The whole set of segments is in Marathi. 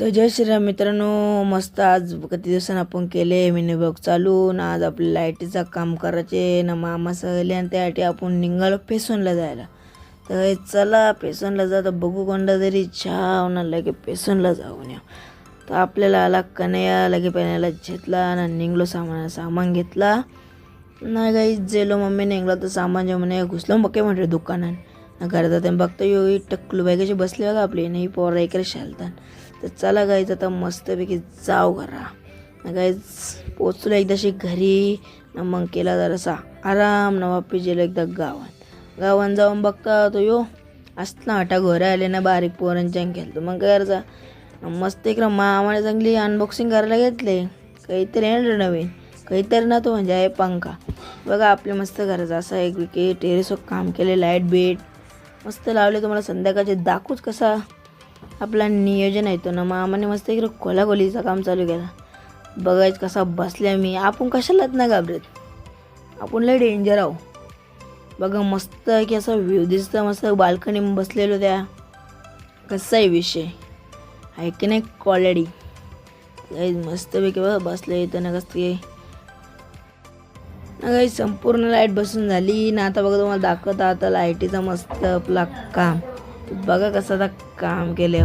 तर जय श्रीराम मित्रांनो, मस्त आज किती दिवसांनी आपण केले मिनी ब्लॉग चालू ना. आज आपल्या लाईटीचा काम करायचे ना. मामा सहले आणि त्यासाठी आपण निघालो पेसोनला जायला. तर चला पेसोनला जा, तर बघू कोणता तरी चहा होणार लगे पेसोनला जाऊन या. तर आपल्याला आला कन्हैया लगे पेण्याला घेतला ना. निघलो सामान घेतला ना. काही जेलो मम्मी निघलो तर सामान जे म्हणे घुसलो बघे म्हटलं दुकानात घरात ते बघतो यो टक्कलू बाई कशी बसली बघा आपली नाही पोरा इकडे शालतान. तर चला गाईच आता मस्तपैकी जाऊ घरा गाईच. पोचलो एकदाशी घरी ना. मग केला जरासा आराम ना. वापस गेलो एकदा गावात जाऊन बघता तो यो असला हटा घोर आले ना. बारीक पोरांच्या खेळतो मग घरचा मस्त इकडं मामाने चांगली अनबॉक्सिंग करायला घेतले. काहीतरी आहे नवीन काहीतरी ना. तो म्हणजे आहे पंखा बघा आपले मस्त घराचा असा एक विकेट टेरेसवर काम केले. लाईट बीट मस्त लावले. तुम्हाला संध्याकाळचे दाखवूच कसा आपला नियोजन आहे तो ना. मामाने मस्त इकडं खोलाखोलीचं काम चालू केलं. बघायचं कसा बसल्या मी. आपण कशालाच ना घाबरत, आपण लय डेंजर आहो. बघा मस्त की असा व्ह्यू दिसतं मस्त. बाल्कनी बसलेलो त्या कसा आहे विषय आहे की नाही क्वालिटी मस्तपैकी बघा बसले इथं ना. कसं ना काही संपूर्ण लाईट बसून झाली ना. आता बघा तुम्हाला दाखवता आता लाईटीचा मस्त आपला काम. बघा कसं आता काम केले.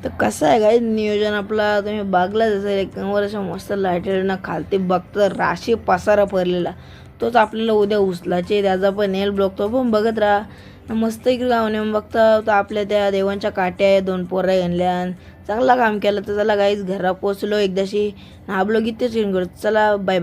तर कसं आहे काय नियोजन आपला तुम्ही बागला जसं एकदमवर अशा मस्त लाईटीना खालती बघता राशी पसारा भरलेला. तोच आपल्याला उद्या उचलाचे त्याचा पण नेल ब्लॉक तो पण बघत राहा मस्त. इकडे गावने बघता तर आपल्या त्या देवांच्या काट्या आहे 2 पोरा घेणल्या. चांगला काम केलं. तर चला गाईच घरा पोचलो एकदाशी ना. ब्लॉग इथेच चला बाय बाय.